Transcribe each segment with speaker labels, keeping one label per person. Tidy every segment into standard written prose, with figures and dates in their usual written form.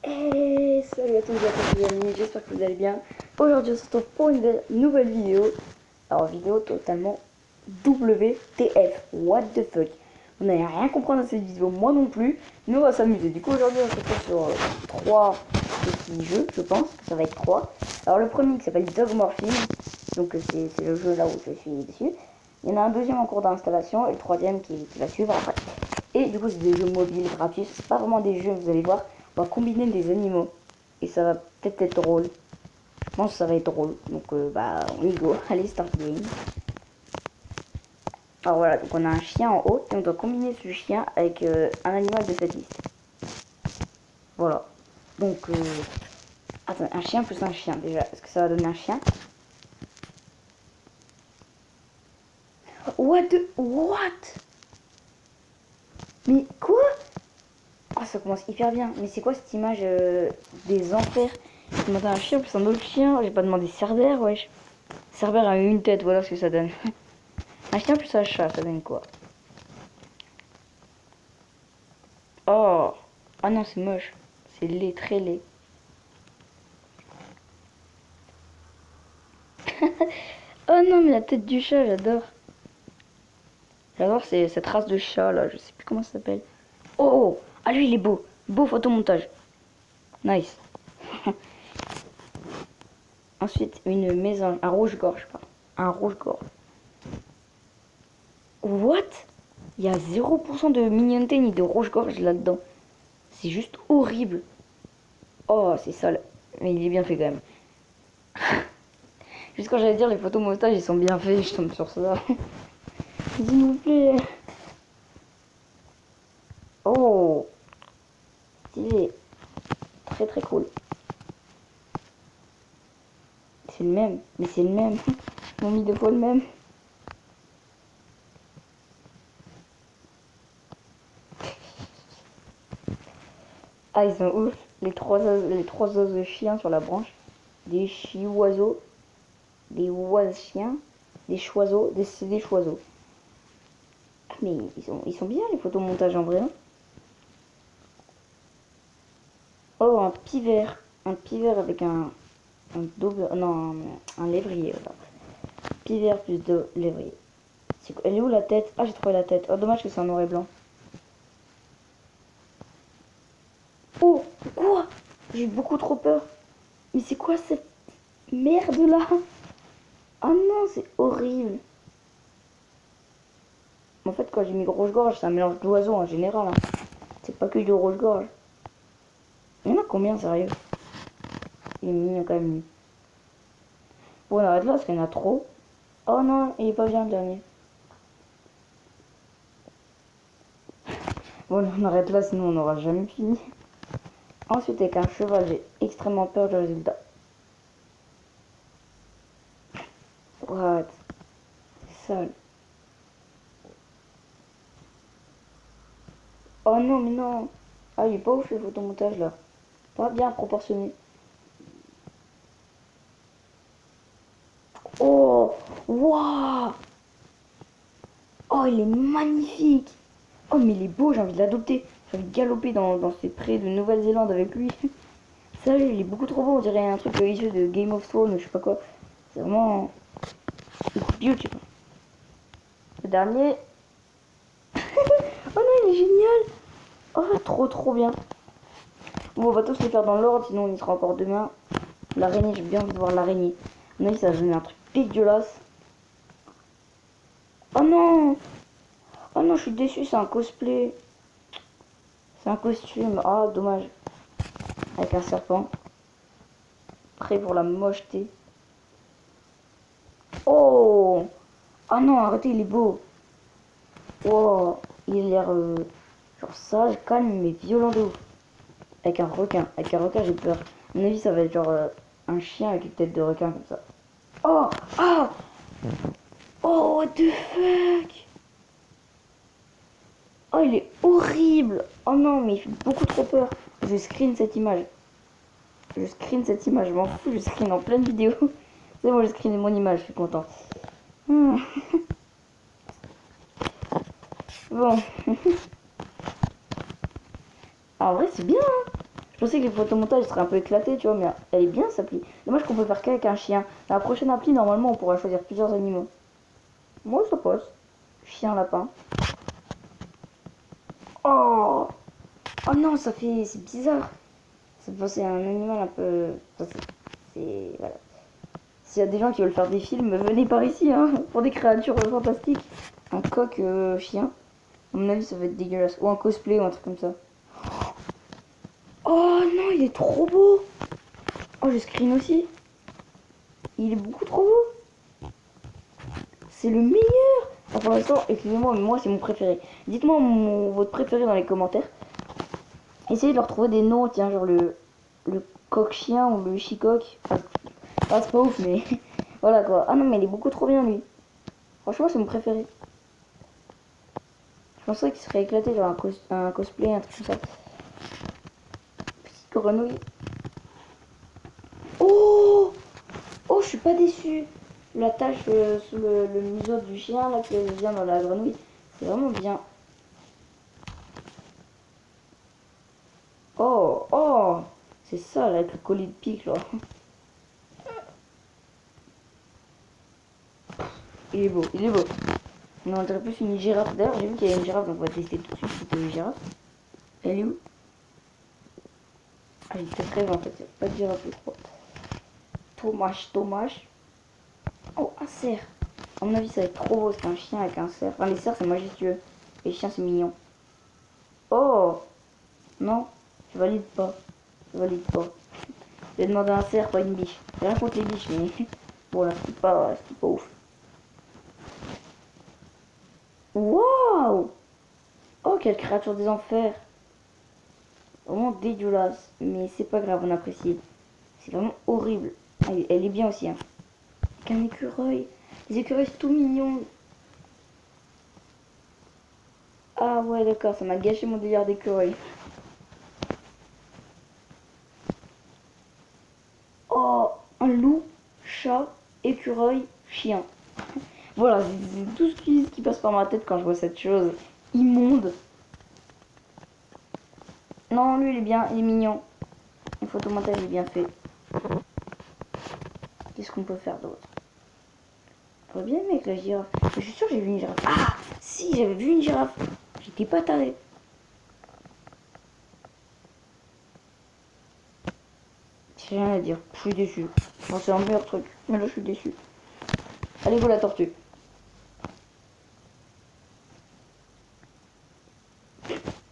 Speaker 1: Hey, salut à tous et à toutes les amis, j'espère que vous allez bien. Aujourd'hui on se retrouve pour une nouvelle vidéo. Alors vidéo totalement WTF, what the fuck. Vous n'allez rien comprendre à cette vidéo, moi non plus, mais on va s'amuser. Du coup aujourd'hui on se retrouve sur trois petits jeux, je pense, ça va être trois. Alors le premier qui s'appelle Dogmorphine, donc c'est le jeu là où je suis dessus. Il y en a un deuxième en cours d'installation et le troisième qui va suivre après. Et du coup c'est des jeux mobiles gratuits, c'est pas vraiment des jeux, vous allez voir. On va combiner des animaux et ça va peut-être être drôle. Je pense que ça va être drôle. Donc bah on y go. Allez, start game. Alors voilà, donc on a un chien en haut et on doit combiner ce chien avec un animal de cette liste. Voilà. Donc attends, un chien plus un chien déjà. Est-ce que ça va donner un chien? What? Mais quoi? Oh, ça commence hyper bien. Mais c'est quoi cette image des enfers? J'ai demandé un chien plus un autre chien. J'ai pas demandé Cerbère, wesh. Cerbère a une tête, voilà ce que ça donne. Un chien plus un chat, ça donne quoi? Oh, ah non, c'est moche. C'est laid, très laid. Oh non, mais la tête du chat, j'adore. J'adore cette race de chat là, je sais plus comment ça s'appelle. Oh, ah lui il est beau. Beau photomontage. Nice. Ensuite, une maison, un rouge-gorge, pardon. Un rouge-gorge. What? Il y a 0% de mignonneté ni de rouge-gorge là-dedans. C'est juste horrible. Oh, c'est sale. Mais il est bien fait quand même. Juste quand j'allais dire les photomontages, ils sont bien faits, je tombe sur ça. S'il vous plaît. Oh, stylé. Très très cool. C'est le même. Mais c'est le même. Ils m'ont mis deux fois le même. Ah, ils sont ouf. Les trois os de chiens sur la branche. Des chi-oiseaux. Des oises-chiens. Des choiseaux. C'est des choiseaux. Ah, mais ils sont bien les photomontages en vrai. Hein. Oh, un pivert. Un pivert avec un double. Non, un lévrier. Voilà. Pivert plus de lévrier. Elle est où la tête? Ah, j'ai trouvé la tête. Oh, dommage que c'est en noir et blanc. Oh, quoi? J'ai eu beaucoup trop peur. Mais c'est quoi cette merde là? Oh non, c'est horrible. En fait, quand j'ai mis rouge-gorge, c'est un mélange d'oiseaux en général. Hein. C'est pas que du rouge-gorge. Il y en a combien, sérieux? Il est mignon quand même. Lui. Bon, on arrête là parce qu'il y en a trop. Oh non, il est pas bien le dernier. Bon, on arrête là, sinon on n'aura jamais fini. Ensuite, avec un cheval, j'ai extrêmement peur du résultat. What? C'est sale. Oh non, mais non. Ah, il est pas ouf le photomontage là. Pas bien proportionné. Oh, waouh. Oh, il est magnifique. Oh, mais il est beau, j'ai envie de l'adopter. J'ai envie de galoper dans ces prés de Nouvelle-Zélande avec lui. Sérieux, il est beaucoup trop beau, on dirait un truc issu de Game of Thrones, je sais pas quoi. C'est vraiment YouTube. Le dernier. Oh non, il est génial. Oh, trop bien. Bon, on va tous les faire dans l'ordre, sinon on y sera encore demain. L'araignée, j'ai bien envie de voir l'araignée. À mon avis, ça va donner un truc dégueulasse. Oh non. Oh non, je suis déçu, c'est un cosplay. C'est un costume. Ah, dommage. Avec un serpent. Prêt pour la mocheté. Oh. Ah non, arrêtez, il est beau. Oh, il a l'air genre sage, calme, mais violent de ouf. Avec un requin. Avec un requin, j'ai peur. À mon avis, ça va être genre un chien avec une tête de requin comme ça. Oh, ah, oh, what the fuck. Oh, il est horrible. Oh non, mais il fait beaucoup trop peur. Je screen cette image. Je screen cette image, je m'en fous, je screen en pleine vidéo. C'est bon, j'ai screené mon image, je suis content. Bon. En vrai, c'est bien. Hein. Je pensais que les photomontages seraient un peu éclatés, tu vois, mais elle est bien cette appli. Dommage qu'on peut faire qu'avec un chien. Dans la prochaine appli, normalement, on pourra choisir plusieurs animaux. Moi, ça passe. Chien, lapin. Oh! Oh non, ça fait... C'est bizarre. C'est un animal un peu... Voilà. S'il y a des gens qui veulent faire des films, venez par ici, hein, pour des créatures fantastiques. Un coq chien. À mon avis, ça va être dégueulasse. Ou un cosplay ou un truc comme ça. Oh non, il est trop beau. Oh, je screen aussi. Il est beaucoup trop beau. C'est le meilleur. Enfin, pour l'instant, excusez-moi, mais moi, c'est mon préféré. Dites-moi votre préféré dans les commentaires. Essayez de leur trouver des noms, tiens, genre le coq-chien ou le chicoque. Ah, c'est pas ouf, mais voilà quoi. Ah non, mais il est beaucoup trop bien, lui. Franchement, c'est mon préféré. Je pensais qu'il serait éclaté, genre un cosplay, un truc comme ça. Petite grenouille. Oh! Oh, je suis pas déçue. La tache sous le museau du chien, là, qui vient dans la grenouille. C'est vraiment bien. Oh, oh! C'est ça, là, avec le collier de pique, là. Il est beau, il est beau. On dirait plus une girafe. D'ailleurs, j'ai vu qu'il y a une girafe, donc on va tester tout de suite si c'était une girafe. Elle est où? Ah, il était rêve en fait, il n'y a pas de girafe, je crois. Dommage. Oh, un cerf. À mon avis, ça va être trop beau, c'est un chien avec un cerf. Enfin, les cerfs, c'est majestueux. Les chiens, c'est mignon. Oh! Non, je valide pas. Je valide pas. Je vais demander un cerf, pas une biche. J'ai rien contre les biches, mais bon, là, c'est pas ouf. Waouh! Oh, quelle créature des enfers! Vraiment dégueulasse, mais c'est pas grave, on apprécie. C'est vraiment horrible. Elle est bien aussi, hein. Avec un écureuil. Les écureuils, c'est tout mignon. Ah ouais, d'accord, ça m'a gâché mon délire d'écureuil. Oh, un loup, chat, écureuil, chien. Voilà, c'est tout ce qui passe par ma tête quand je vois cette chose immonde. Non, lui, il est bien, il est mignon. Le photomontage est bien fait. Qu'est-ce qu'on peut faire d'autre? J'aurais bien aimé avec la girafe. Je suis sûre que j'ai vu une girafe. Ah, si, j'avais vu une girafe. J'étais pas taré. J'ai rien à dire. Je suis déçu. Bon, c'est un meilleur truc. Mais là, je suis déçu. Allez, go la tortue.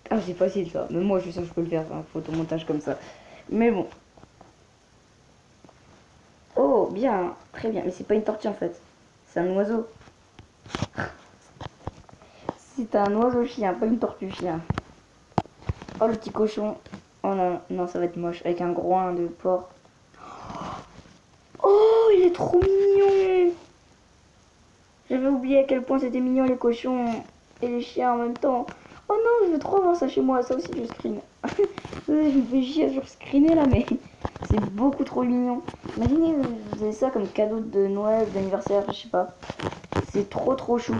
Speaker 1: Ah, c'est facile ça. Même moi, je suis sûr que je peux le faire, un photomontage comme ça. Mais bon. Oh, bien. Très bien. Mais c'est pas une tortue en fait. C'est un oiseau. C'est un oiseau chien, pas une tortue chien. Oh, le petit cochon. Oh non, non, ça va être moche. Avec un groin de porc. Oh, il est trop mignon. J'avais oublié à quel point c'était mignon les cochons et les chiens en même temps. Oh non, je veux trop voir ça chez moi. Ça aussi, je screen. Je me fais chier sur screener là, mais c'est beaucoup trop mignon. Imaginez, vous avez ça comme cadeau de Noël, d'anniversaire, je sais pas. C'est trop chou.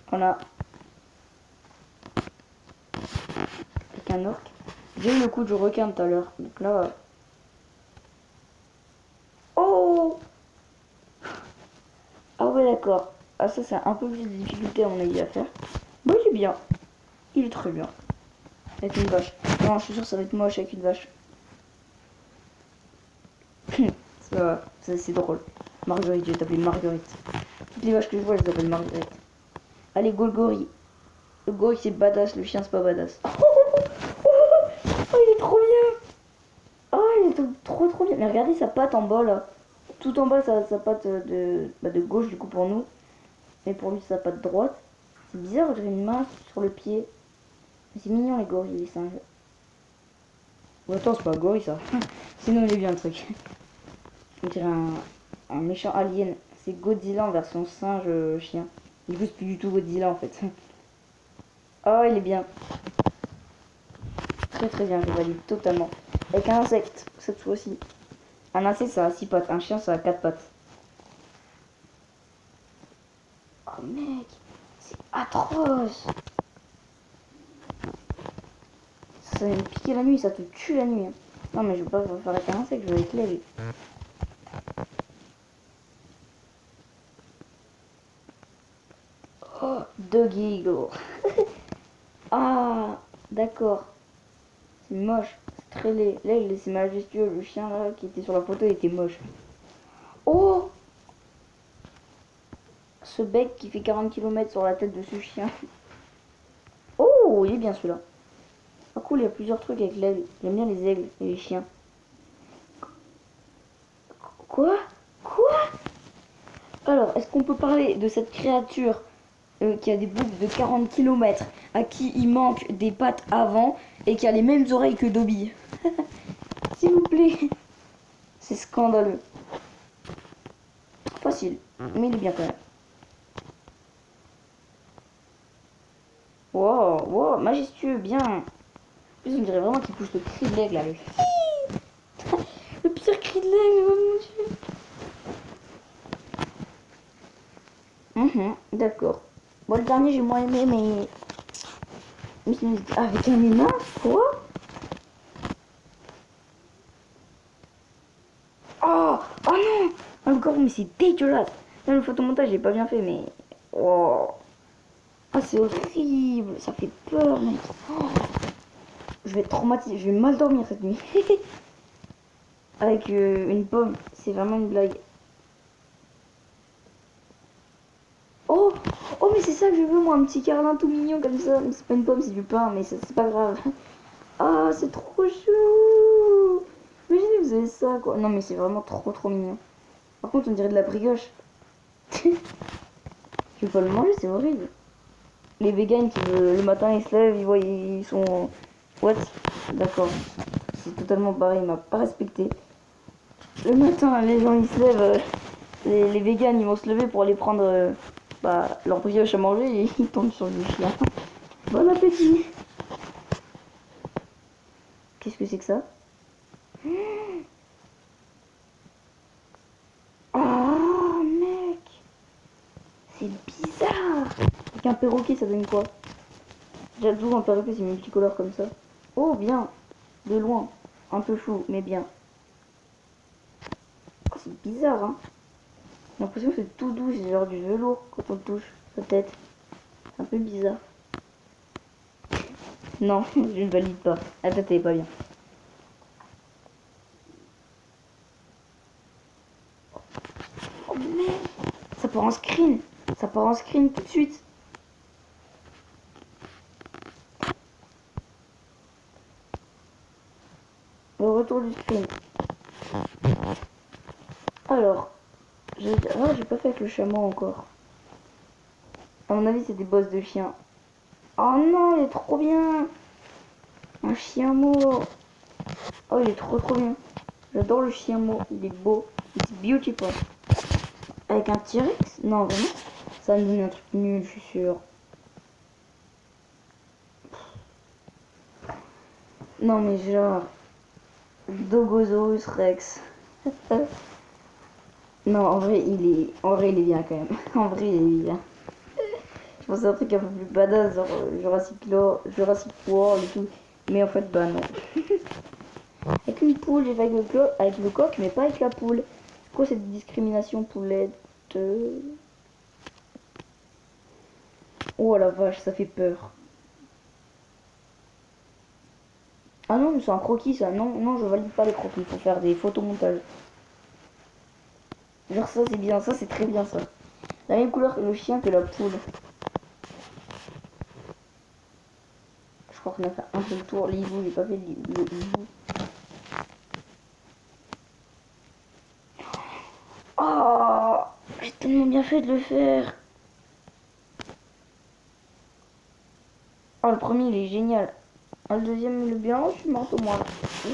Speaker 1: Voilà. Avec un orque. J'ai eu le coup du requin tout à l'heure. Donc là. Oh! Ah ouais, d'accord. Ah, ça, c'est un peu plus de difficulté à mon avis à faire. Bon, il est bien. Il est très bien. Avec une vache. Non, je suis sûr que ça va être moche avec une vache. C'est drôle. Marguerite, je vais t'appeler Marguerite. Toutes les vaches que je vois, je les appelle Marguerite. Allez, go le gorille. Le gorille, c'est badass. Le chien, c'est pas badass. Oh, il est trop bien. Oh, il est trop bien. Mais regardez sa patte en bas, là. Tout en bas, sa patte de gauche, du coup, pour nous. Mais pour lui, sa patte droite. C'est bizarre, j'ai une main sur le pied. C'est mignon, les gorilles, les singes. Ou attends, c'est pas un gorille, ça. Sinon, il est bien, le truc. On dirait un méchant alien. C'est Godzilla en version singe chien. Du coup, c'est plus du tout Godzilla, en fait. Oh, il est bien. Très bien, je valide totalement. Avec un insecte, cette fois-ci. Un insecte, ça a 6 pattes. Un chien, ça a 4 pattes. Oh, mec. C'est atroce. ça vient me piquer la nuit, ça te tue la nuit. Hein. Non, mais je veux pas faire avec un insecte, je veux avec l'aigle. Oh, Dog Eagle. Ah, d'accord. C'est moche, c'est très laid. L'aigle, c'est majestueux. Le chien là qui était sur la photo était moche. Oh, ce bec qui fait 40 km sur la tête de ce chien. Oh, il est bien celui-là. Ah cool, il y a plusieurs trucs avec l'aigle. J'aime bien les aigles et les chiens. Quoi? Quoi? Alors, est-ce qu'on peut parler de cette créature qui a des boucles de 40 km, à qui il manque des pattes avant et qui a les mêmes oreilles que Dobby? S'il vous plaît. C'est scandaleux. Facile, mais il est bien quand même. Wow, wow, majestueux, bien. En plus, on dirait vraiment qu'il pousse le cri de l'aigle là. Le pire cri de l'aigle, oh mon dieu. D'accord. Bon, le dernier, j'ai moins aimé, mais. Avec un humain? Quoi? Oh, oh non! Encore, mais c'est dégueulasse. Là, le photomontage, j'ai pas bien fait, mais. Oh. Ah, c'est horrible. Ça fait peur, mec. Oh. Je vais être traumatisé. Je vais mal dormir cette nuit. Avec une pomme. C'est vraiment une blague. Oh, oh, mais c'est ça que je veux, moi. Un petit carlin tout mignon comme ça. C'est pas une pomme, c'est du pain, mais c'est pas grave. Ah, c'est trop chou. Imaginez, vous avez ça, quoi. Non, mais c'est vraiment trop mignon. Par contre, on dirait de la brioche. Je vais pas le manger, c'est horrible. Les vegans qui le matin ils se lèvent, ils voient, ils sont. What? D'accord. C'est totalement barré, il m'a pas respecté. Le matin, les gens ils se lèvent, les vegans ils vont se lever pour aller prendre leur brioche à manger et ils tombent sur le chien. Bon appétit! Qu'est-ce que c'est que ça? Oh mec! C'est bizarre! Avec un perroquet ça donne quoi? J'adore un perroquet, c'est multicolore comme ça. Oh bien! De loin. Un peu flou, mais bien. Oh, c'est bizarre hein! J'ai l'impression que c'est tout doux, c'est genre du velours quand on le touche, sa tête. C'est un peu bizarre. Non, je ne valide pas. La tête elle est pas bien. Oh merde! Ça part en screen! Ça part en screen tout de suite! Le retour du screen. Alors, j'ai pas fait avec le chameau encore. À mon avis, c'est des boss de chiens. Oh non, il est trop bien! Un chien mot! Oh, il est trop bien. J'adore le chien mot, il est beau. It's beautiful. Avec un T-Rex? Non, vraiment? Ça va me donner un truc nul, je suis sûre. Non, mais genre. Dogosaurus Rex. Non, en vrai, il est bien quand même. En vrai, il est bien. Je pensais à un truc un peu plus badass, genre Jurassic World et tout. Mais en fait, bah non. Avec une poule, j'ai fait avec le coq, mais pas avec la poule. C'est quoi cette discrimination poulette? Oh la vache, ça fait peur. Ah non, mais c'est un croquis ça. Non, non, je valide pas les croquis pour faire des photomontages. Genre ça, c'est bien, ça, c'est très bien ça. La même couleur que le chien que la poule. Je crois qu'on a fait un peu le tour. L'hibou, j'ai pas fait le hibou. Oh, j'ai tellement bien fait de le faire. Oh, le premier, il est génial. Ah, le deuxième, il est bien. Oh, je suis morte au moins.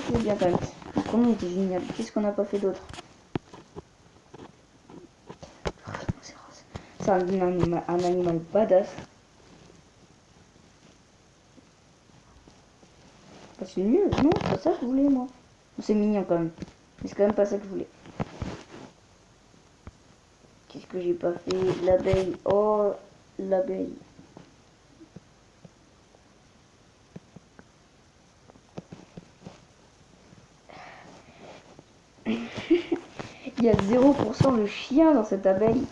Speaker 1: Il est bien quand même. Le premier était génial. Qu'est-ce qu'on n'a pas fait d'autre? C'est un animal badass. Ah, c'est mieux. Non, c'est pas ça que je voulais, moi. C'est mignon quand même. Mais c'est quand même pas ça que je voulais. Qu'est-ce que j'ai pas fait? L'abeille. Oh, l'abeille. Il y a 0% de chien dans cette abeille.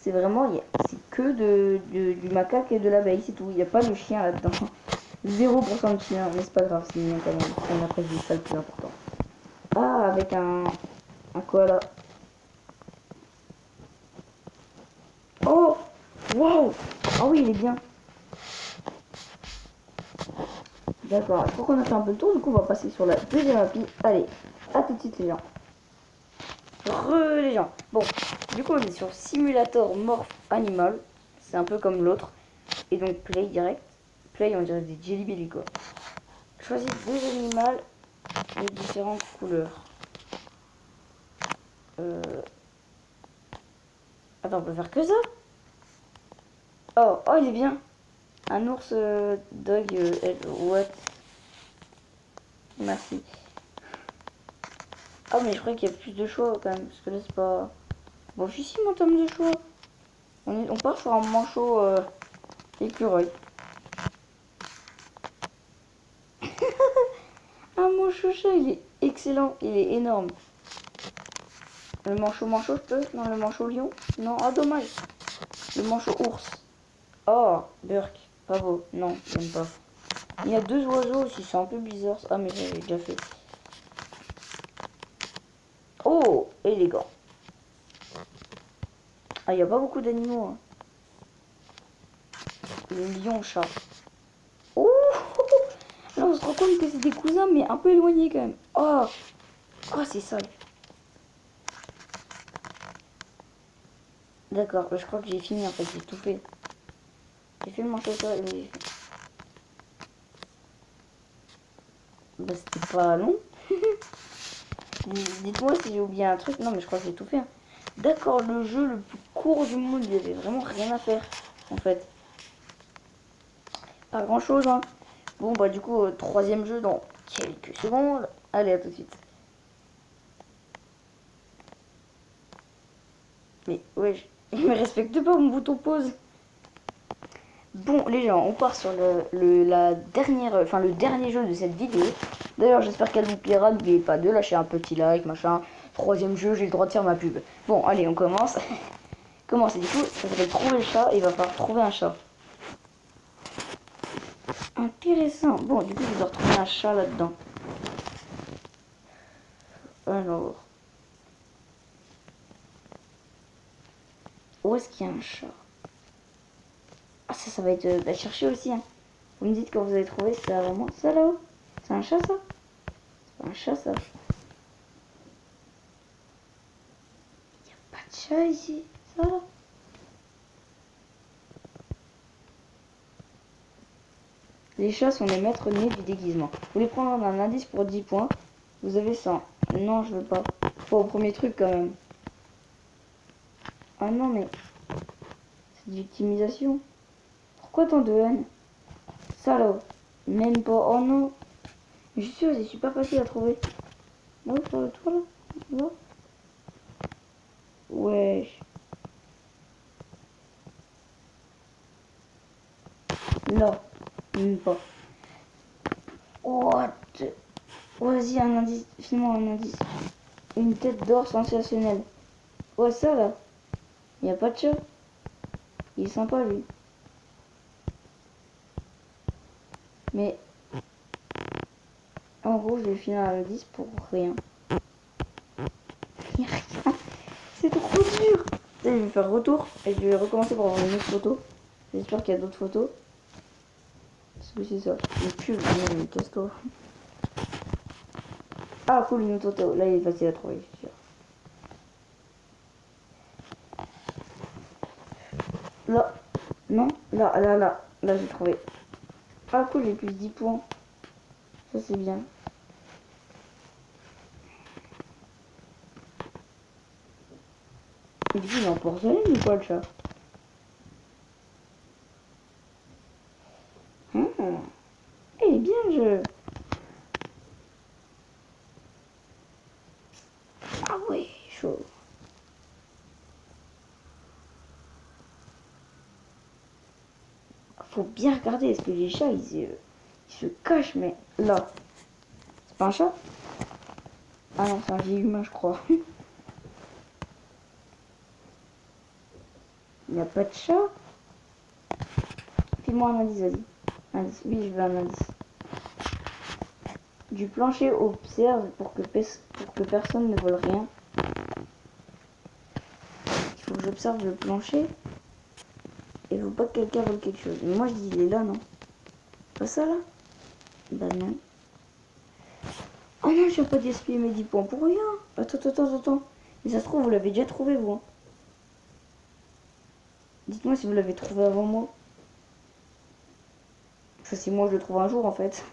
Speaker 1: C'est vraiment, c'est que du macaque et de l'abeille, c'est tout. Il n'y a pas de chien là-dedans. 0% de chien, mais c'est pas grave, c'est mignon quand même. On a prévu ça le plus important. Ah, avec un koala. Oh, waouh. Ah oui, il est bien. D'accord, je crois qu'on a fait un peu le tour, du coup on va passer sur la deuxième appli. Allez, à tout de suite les gens. Les gens. Bon, du coup on est sur Simulator Morph Animal. C'est un peu comme l'autre. Et donc Play direct. Play on dirait des Jelly Belly quoi. Choisis deux animaux de différentes couleurs. Attends, on peut faire que ça. Oh, oh il est bien. Un ours dog what. Merci. Ah mais je crois qu'il y a plus de choix quand même. Parce que là c'est pas... Bon, je suis en termes de choix. On part sur un manchot écureuil. Un manchot chat, il est excellent. Il est énorme. Le manchot, je peux? Non, le manchot lion? Non, ah dommage. Le manchot ours. Oh, Burk. Pas beau. Non, j'aime pas. Il y a deux oiseaux aussi, c'est un peu bizarre. Ah, mais j'avais déjà fait. Oh, élégant. Ah, il n'y a pas beaucoup d'animaux. Hein. Le lion, chat. Oh, là, on se rend compte que c'est des cousins, mais un peu éloignés quand même. Oh, oh c'est sale. D'accord, je crois que j'ai fini en fait, j'ai tout fait. J'ai fait le manchot chat et... Bah, c'était pas long. Dites-moi si j'ai oublié un truc. Non, mais je crois que j'ai tout fait. Hein. D'accord, le jeu le plus court du monde, il y avait vraiment rien à faire, en fait. Pas grand-chose, hein. Bon, bah du coup, troisième jeu dans quelques secondes. Allez, à tout de suite. Mais, ouais, il me respecte pas mon bouton pause. Bon, les gens, on part sur la dernière, enfin, le dernier jeu de cette vidéo. D'ailleurs, j'espère qu'elle vous plaira. N'oubliez pas de lâcher un petit like, machin. Troisième jeu, j'ai le droit de faire ma pub. Bon, allez, on commence. Comment c'est du coup? Ça s'appelle trouver le chat. Il va falloir trouver un chat. Intéressant. Bon, du coup, je dois retrouver un chat là-dedans. Alors, où est-ce qu'il y a un chat? Ah, ça va être bah, chercher aussi. Hein. Vous me dites quand vous avez trouvé, c'est vraiment ça là-haut. C'est un chat, ça? C'est pas un chat, ça. Il n'y a pas de chat ici. Ça là. Les chats sont les maîtres nés du déguisement. Vous voulez prendre un indice pour 10 points. Vous avez 100. Non, je veux pas. Pas au premier truc quand même. Ah non, mais c'est de victimisation. Pourquoi tant de haine? Ça là. Même pas. Oh non. Je suis sûre, c'est super facile à trouver. Là, sur le toit là. Là. Wesh. Là. Même pas. What? Vas-y, un indice. File-moi un indice. Une tête d'or sensationnelle. Ouais, ça là. Il n'y a pas de chat. Il est sympa lui. Mais en gros, je vais filer un indice pour rien. Il n'y a rien. C'est trop dur. Et je vais faire retour et je vais recommencer pour avoir une autre photo. J'espère qu'il y a d'autres photos. Parce que c'est ça. Une pub, mais casse-toi. Ah cool, une photo. Là, il est facile à trouver, je suis sûr. Là. Non. Là, là, là. Là, j'ai trouvé. Ah cool, j'ai plus 10 points. Ça, c'est bien. Et du coup, il est en porcelaine ou quoi, le chat? Il est bien le jeu. Ah ouais, chaud. Faut bien regarder, parce que les chats, ils se cachent, mais là. C'est pas un chat? Ah non, c'est un vieil humain, je crois. Il n'y a pas de chat. Fais-moi un indice, vas-y. Indice. Oui, je veux un indice. Du plancher, observe pour que personne ne vole rien. Il faut que j'observe le plancher. Et il faut pas que quelqu'un vole quelque chose. Mais moi, je dis, il est là, non? Pas ça, là? Bah non. Oh non, je viens pas gaspiller mes 10 points pour rien. Attends. Mais ça se trouve, vous l'avez déjà trouvé, vous. Hein. Dites-moi si vous l'avez trouvé avant moi. Enfin, si moi je le trouve un jour, en fait.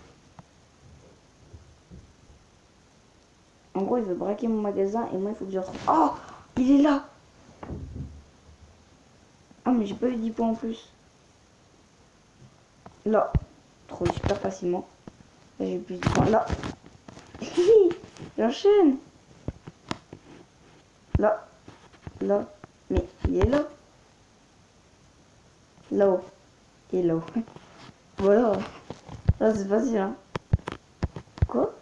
Speaker 1: En gros, il veut braquer mon magasin et moi, il faut que je le retrouve. Oh, il est là. Ah, mais j'ai pas eu 10 points en plus. Là. Trop super facilement. Là, j'ai plus de points. Là. J'enchaîne. Là. Là. Mais il est là. Là-haut. Il est là-haut. Voilà. Là, c'est facile, hein. Quoi?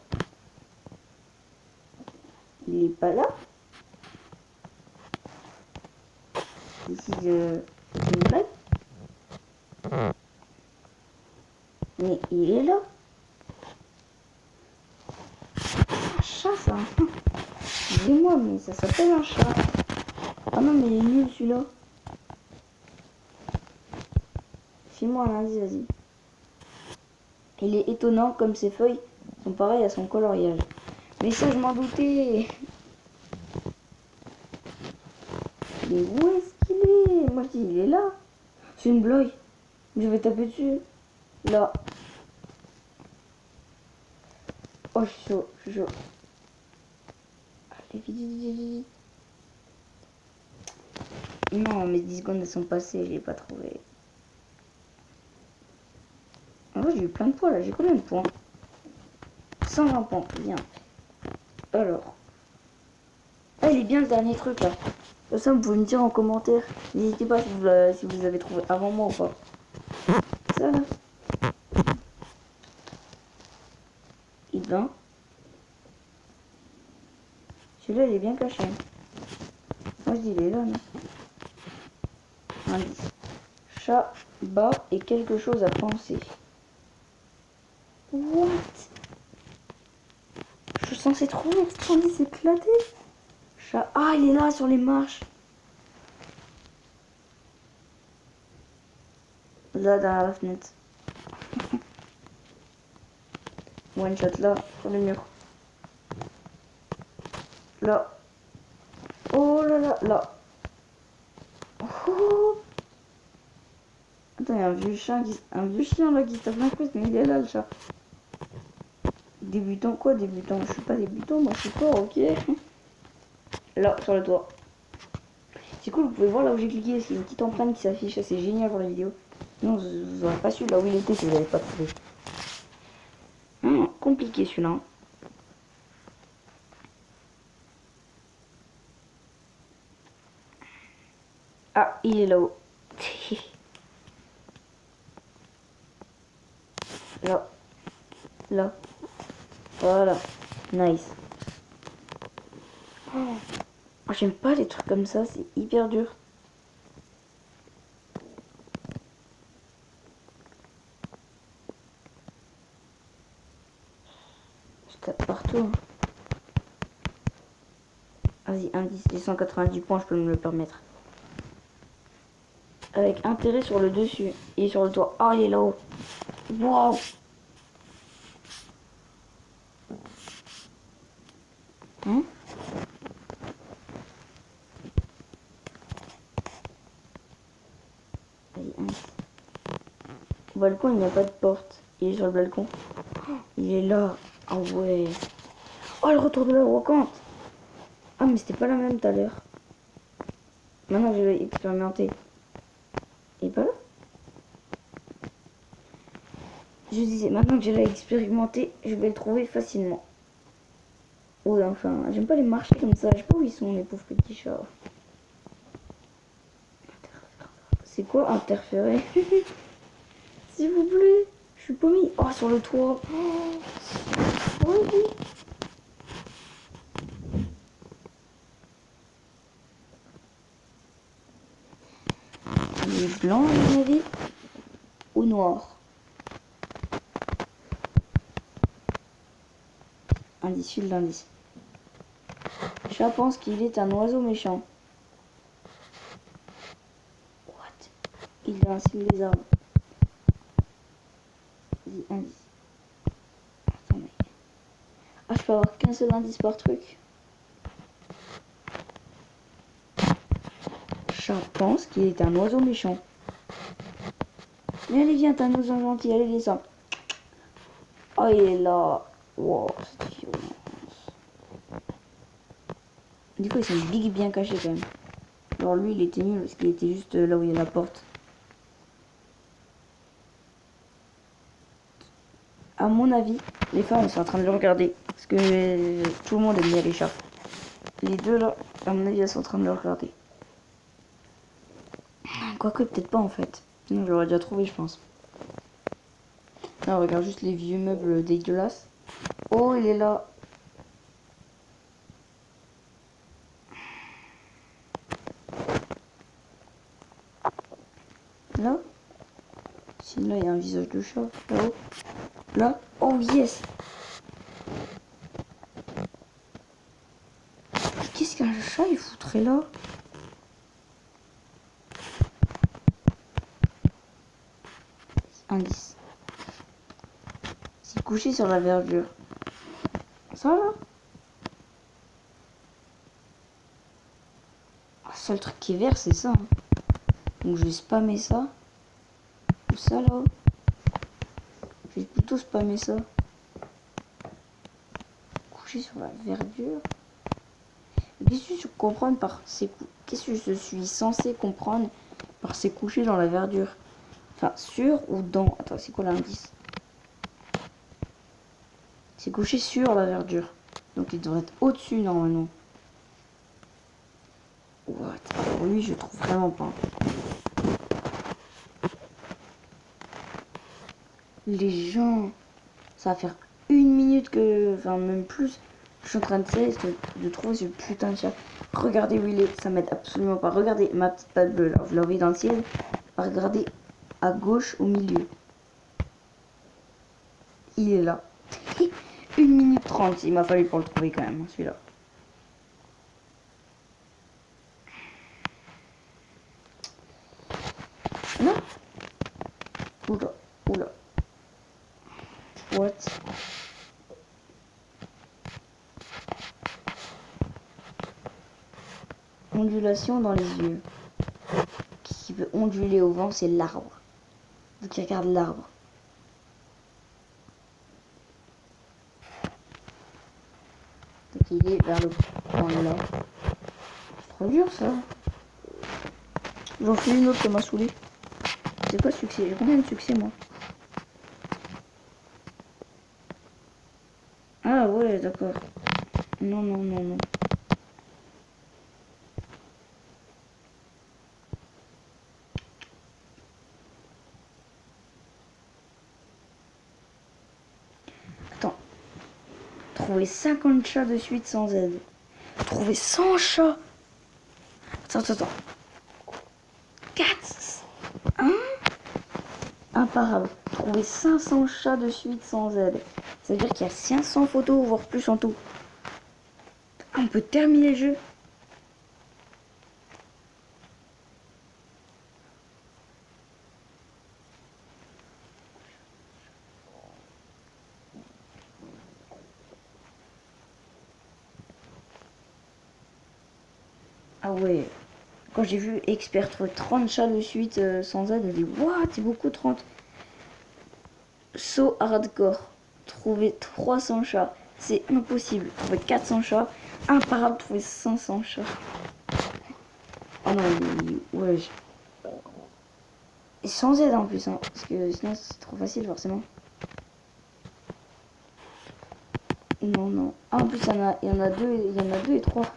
Speaker 1: Il est pas là? Ici, c'est une blague? Mais il est là. Un chat, ça. Dis-moi, mais ça s'appelle un chat. Ah non, mais il est nul, celui-là. Fais-moi un indice, vas-y. Il est étonnant comme ses feuilles sont pareilles à son coloriage. Mais ça, je m'en doutais. Mais où est-ce qu'il est? Moi, je dis, il est là. C'est une blague. Je vais taper dessus. Là. Oh, je suis chaud. Allez, vite. Non, mes 10 secondes, elles sont passées. Je l'ai pas trouvé. En vrai, j'ai eu plein de points, là. J'ai combien de points? 120 points. Bien. Alors. Ah, il est bien le dernier truc, là. Ça, vous pouvez me dire en commentaire. N'hésitez pas si vous avez trouvé avant moi ou pas. Ça, là. Et ben. Celui-là, il est bien caché. Moi, je dis, il est là, non? Indice. Chat, bas et quelque chose à penser. What? Je suis censée trouver cet indice éclaté. Chat. Ah, il est là, sur les marches. Là, derrière la fenêtre. One shot là, sur le mur. Là. Oh là là, là. Oh. Attends, il y a un vieux chien là qui tape la couette, mais il est là le chat. Débutant quoi, débutant? Je suis pas débutant, moi je suis fort, ok. Là, sur le toit. C'est cool, vous pouvez voir là où j'ai cliqué, parce qu'il y a une petite empreinte qui s'affiche, c'est génial pour la vidéo. Non, vous n'aurez pas su là où il était si vous n'avez pas trouvé. Compliqué celui-là. Ah, il est là-haut. Là. Là. Voilà. Nice. Oh, j'aime pas les trucs comme ça, c'est hyper dur. Je tape partout. Vas-y, indice, les 190 points, je peux me le permettre. Avec intérêt sur le dessus et sur le toit. Ah, il est là-haut. Waouh. Hein? Allez, indice. Au balcon, il n'y a pas de porte. Il est sur le balcon. Il est là. Ah ouais. Oh, le retour de la brocante. Ah, mais c'était pas la même tout à l'heure. Maintenant, je vais expérimenter. Il est pas là? Je disais, maintenant que j'ai expérimenté, je vais le trouver facilement. Ouais, enfin, j'aime pas les marcher comme ça. Je sais pas où ils sont, les pauvres petits chats. C'est quoi interférer? S'il vous plaît. Je suis paumée. Oh, sur le toit. Oh, oui. blanc à mon avis. Ou noir. Indice, fil d'indice. Chat pense qu'il est un oiseau méchant. What? Il a un signe des arbres. Indice. Attends, mais... Ah, je peux avoir qu'un seul indice par truc. Chat pense qu'il est un oiseau méchant. Mais allez, viens, t'es un oiseau gentil, allez, descends. Oh, il est là. Wow, c'est violent. Du coup, ils sont big bien cachés quand même. Alors lui, il était nul parce qu'il était juste là où il y a la porte. À mon avis, les femmes sont en train de le regarder. Parce que tout le monde aime bien les chats. Les deux là, à mon avis, elles sont en train de le regarder. Quoique, peut-être pas en fait. Sinon, je l'aurais déjà trouvé, je pense. Là, on regarde juste les vieux meubles dégueulasses. Oh, il est là. Là. Sinon, il y a un visage de chat. Là-haut. Là. Oh, yes. Qu'est-ce qu'un chat il foutrait là? Indice. C'est couché sur la verdure. Ça là? Le seul truc qui est vert, c'est ça. Hein. Donc je vais spammer ça. Ou ça là. Je vais plutôt spammer ça. Couché sur la verdure. Qu'est-ce que je comprends par ces Qu'est-ce que je suis censé comprendre par ces couchés dans la verdure? Enfin, sur ou dans. Attends, c'est quoi l'indice? C'est couché sur la verdure. Donc il devrait être au-dessus normalement. What? Alors lui, je trouve vraiment pas. Les gens, ça va faire 1 minute que, enfin même plus, je suis en train de trouver ce putain de chat. Regardez où il est, ça m'aide absolument pas. Regardez ma petite patte bleue là, vous la voyez dans le ciel. Regardez à gauche au milieu. Il est là. 1 minute 30, il m'a fallu pour le trouver quand même, celui-là. Non. Oula, oula. What? Ondulation dans les yeux. Qui peut onduler au vent, c'est l'arbre. Donc il regarde l'arbre. Donc il est vers le point là. C'est trop dur ça. J'en fais une autre, ça m'a saoulé. C'est quoi succès? J'ai combien de succès moi? Ah ouais, d'accord. Non, non, non, non. Attends. Trouver 50 chats de suite sans aide. Trouver 100 chats. Attends, attends, attends. 4. Hein? Imparable. Trouver 500 chats de suite sans aide. Ça veut dire qu'il y a 500 photos, voire plus en tout. Ah, on peut terminer le jeu. Ah ouais. Quand j'ai vu expert trouver 30 chats de suite sans aide, j'ai dit what, c'est beaucoup 30. So hardcore. Trouver 300 chats. C'est impossible. Trouver 400 chats. Imparable. Trouver 500 chats. Oh non, ouais. Et sans aide en plus, hein, parce que sinon c'est trop facile forcément. Non, non. Ah, en plus il y en a deux, il y en a deux et trois.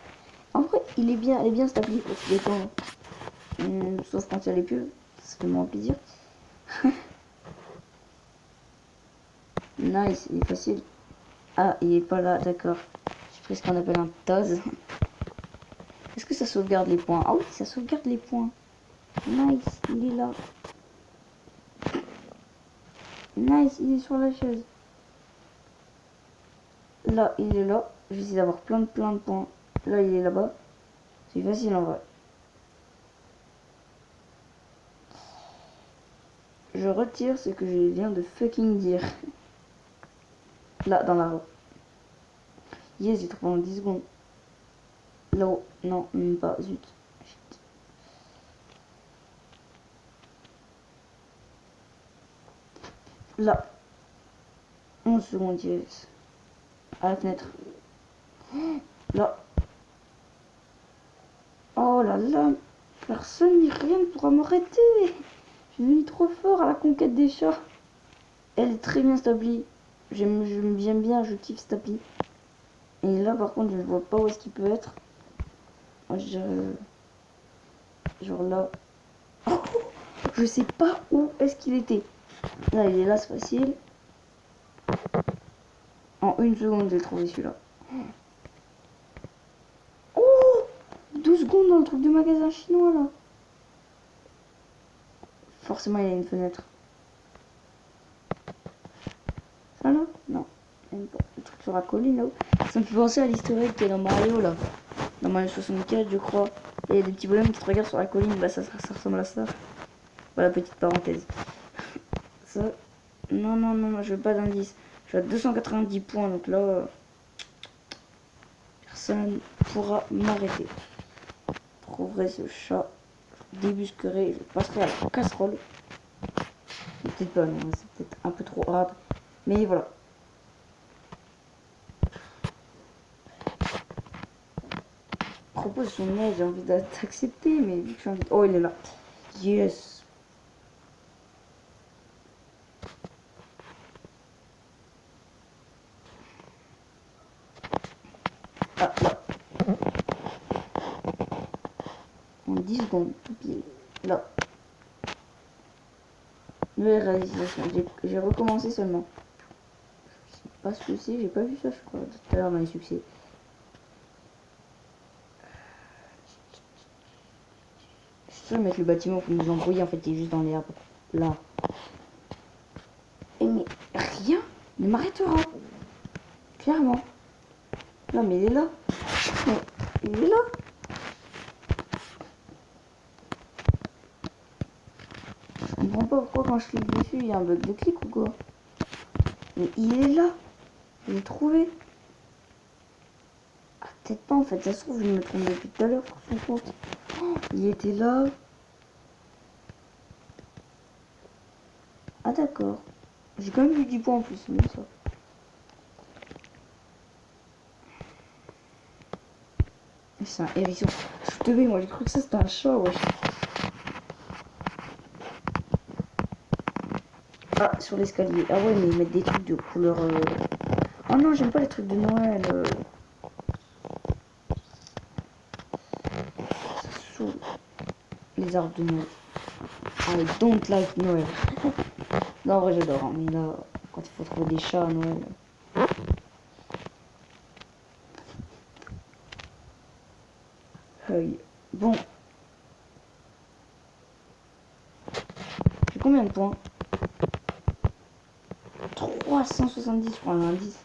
Speaker 1: En vrai, elle est bien cette appli parce qu'il est temps. Sauf quand il y a les pubs, ça fait moins plaisir. Nice, il est facile. Ah, il est pas là, d'accord. J'ai pris ce qu'on appelle un Taz. Est-ce que ça sauvegarde les points? Ah oui, ça sauvegarde les points. Nice, il est là. Nice, il est sur la chaise. Là, il est là. Je vais essayer d'avoir plein de points. Là, il est là-bas. C'est facile en vrai. Je retire ce que je viens de fucking dire. Là, dans la roue. Yes, j'ai trouvé en 10 secondes. Là-haut. Non, même pas. Zut. Shit. Là. 11 secondes, yes. À la fenêtre. Là. Oh là là. Personne ni rien ne pourra m'arrêter. Je suis devenu trop fort à la conquête des chats. Elle est très bien cette appli. J'aime bien, je kiffe cette appli. Et là par contre je ne vois pas où est-ce qu'il peut être. Genre là. Oh, je sais pas où est-ce qu'il était. Là il est là, c'est facile. En une seconde j'ai trouvé celui-là. Oh, 12 secondes dans le truc de magasin chinois là. Forcément il y a une fenêtre. Ça là? Non. Même pas. Le truc sur la colline là-haut. Ça me fait penser à l'historique qui est dans Mario là. Dans Mario 64 je crois. Et il y a des petits bonhommes qui te regardent sur la colline. Bah ça ressemble à ça. Voilà, petite parenthèse. Ça. Non, je veux pas d'indice. Je suis à 290 points, donc là, personne pourra m'arrêter. Je trouverai ce chat, je débusquerai, je passerai à la casserole. Peut-être pas, non, c'est peut-être un peu trop hard. Mais voilà. Propose son aide, j'ai envie d'accepter, mais vu que j'ai envie... Oh, il est là. Yes. Ah, là. En 10 secondes, tout pile. Là. Nouvelle réalisation. J'ai recommencé seulement. Je sais pas ce que c'est, j'ai pas vu ça, je crois, tout à l'heure dans les succès. Je suis sûr de mettre le bâtiment pour nous embrouiller, en fait, il est juste dans l'herbe. Là. Et mais rien ne m'arrêtera. Clairement. Non, mais il est là. Mais il est là. Je comprends pas pourquoi quand je clique dessus, il y a un bug de clic ou quoi. Mais il est là. Je l'ai trouvé. Ah, peut-être pas, en fait. Ça se trouve, je me trompe depuis tout à l'heure sur son compte. Oh, il était là. Ah, d'accord. J'ai quand même eu 10 points en plus, c'est bien ça. C'est un hérisson. Je suis teubé, moi j'ai cru que ça c'était un chat, wesh. Ah, sur l'escalier. Ah ouais, mais ils mettent des trucs de couleur... Oh non, j'aime pas les trucs de Noël. Ça saoule. Les arbres de Noël. I don't like Noël. Non, en vrai, j'adore, hein, mais là, quand il faut trouver des chats à Noël... Bon. J'ai combien de points? 370 pour un indice.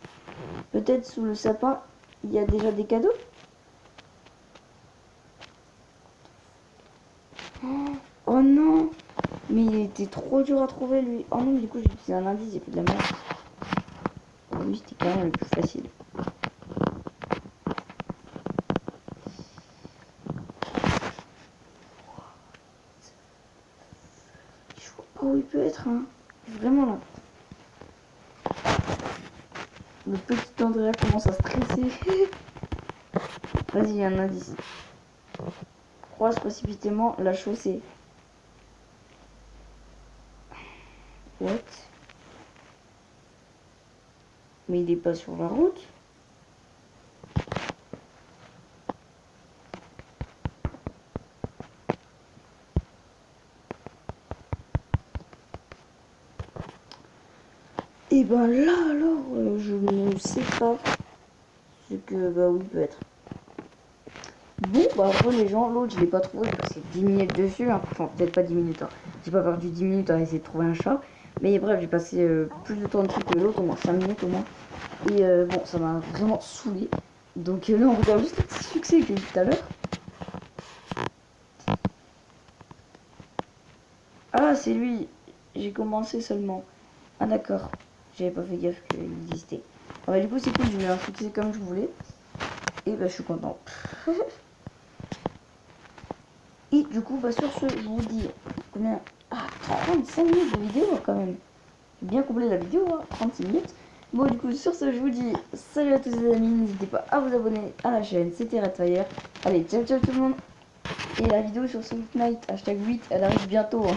Speaker 1: Peut-être sous le sapin, il y a déjà des cadeaux? Oh non! Mais il était trop dur à trouver lui. Oh non, du coup, j'ai utilisé un indice, j'ai fait de la merde. Lui, c'était quand même le plus facile. Je vois pas où il peut être, hein. Vraiment là. Le petit Andrea commence à stresser. Vas-y, il y a un indice. Croise précipitamment la chaussée. What? Mais il est pas sur la route. Et ben là alors, je ne sais pas ce que bah oui peut être. Bon, bah après les gens, l'autre je l'ai pas trouvé, j'ai passé 10 minutes dessus, hein. Enfin peut-être pas 10 minutes, hein. J'ai pas perdu 10 minutes à essayer de trouver un chat, mais bref, j'ai passé plus de temps dessus que l'autre, au moins 5 minutes au moins. Et bon, ça m'a vraiment saoulé. Donc là, on regarde juste le petit succès que j'ai eu tout à l'heure. Ah, c'est lui, j'ai commencé seulement. Ah d'accord, j'avais pas fait gaffe qu'il existait. Ah bah du coup c'est cool, j'ai eu un succès comme je voulais. Et bah je suis content. Et du coup, bah sur ce, je vous dis combien. Ah, 35 minutes de vidéo quand même. J'ai bien complet la vidéo, hein, 36 minutes. Bon, du coup, sur ce, je vous dis salut à tous les amis. N'hésitez pas à vous abonner à la chaîne. C'était Redfire. Allez, ciao ciao tout le monde. Et la vidéo sur Fortnite, hashtag 8, elle arrive bientôt, hein.